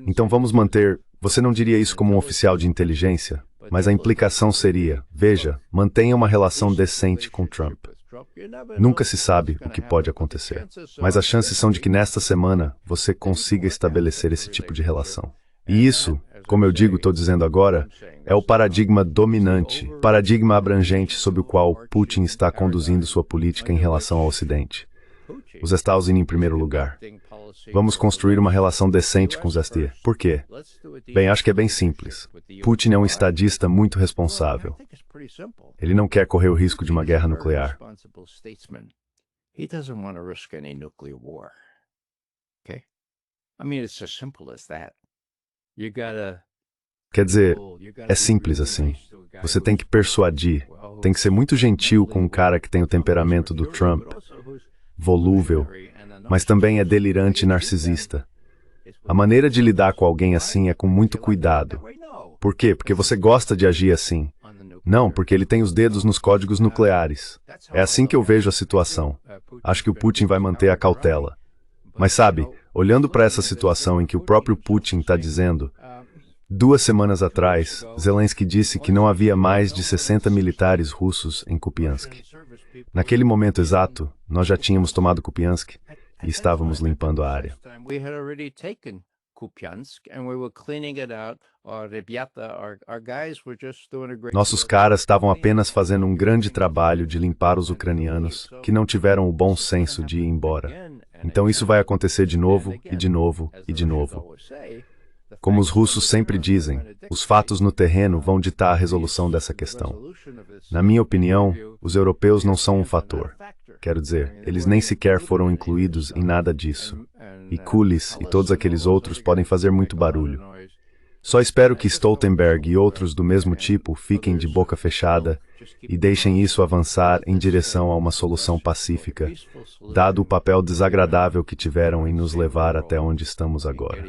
Então vamos manter, você não diria isso como um oficial de inteligência, mas a implicação seria, veja, mantenha uma relação decente com Trump. Nunca se sabe o que pode acontecer, mas as chances são de que nesta semana você consiga estabelecer esse tipo de relação. E isso, como eu digo, estou dizendo agora, é o paradigma dominante, paradigma abrangente sob o qual Putin está conduzindo sua política em relação ao Ocidente. Os Estados Unidos em primeiro lugar. Vamos construir uma relação decente com os ST. Por quê? Bem, acho que é bem simples. Putin é um estadista muito responsável. Ele não quer correr o risco de uma guerra nuclear. Quer dizer, é simples assim. Você tem que persuadir, tem que ser muito gentil com um cara que tem o temperamento do Trump, volúvel, mas também é delirante e narcisista. A maneira de lidar com alguém assim é com muito cuidado. Por quê? Porque você gosta de agir assim. Não, porque ele tem os dedos nos códigos nucleares. É assim que eu vejo a situação. Acho que o Putin vai manter a cautela. Mas sabe, olhando para essa situação em que o próprio Putin está dizendo, 2 semanas atrás, Zelensky disse que não havia mais de 60 militares russos em Kupiansk. Naquele momento exato, nós já tínhamos tomado Kupiansk e estávamos limpando a área. Nossos caras estavam apenas fazendo um grande trabalho de limpar os ucranianos que não tiveram o bom senso de ir embora. Então isso vai acontecer de novo, e de novo, e de novo. Como os russos sempre dizem, os fatos no terreno vão ditar a resolução dessa questão. Na minha opinião, os europeus não são um fator. Quero dizer, eles nem sequer foram incluídos em nada disso. E Kulis e todos aqueles outros podem fazer muito barulho. Só espero que Stoltenberg e outros do mesmo tipo fiquem de boca fechada e deixem isso avançar em direção a uma solução pacífica, dado o papel desagradável que tiveram em nos levar até onde estamos agora.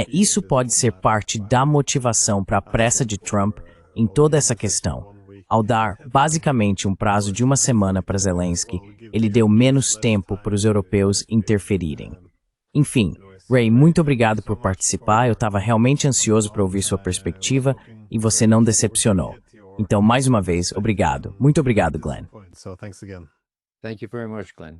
Isso pode ser parte da motivação para a pressa de Trump em toda essa questão. Ao dar, basicamente, um prazo de 1 semana para Zelensky, ele deu menos tempo para os europeus interferirem. Enfim, Ray, muito obrigado por participar. Eu estava realmente ansioso para ouvir sua perspectiva e você não decepcionou. Então, mais uma vez, obrigado. Muito obrigado, Glenn. Thank you very much, Glenn.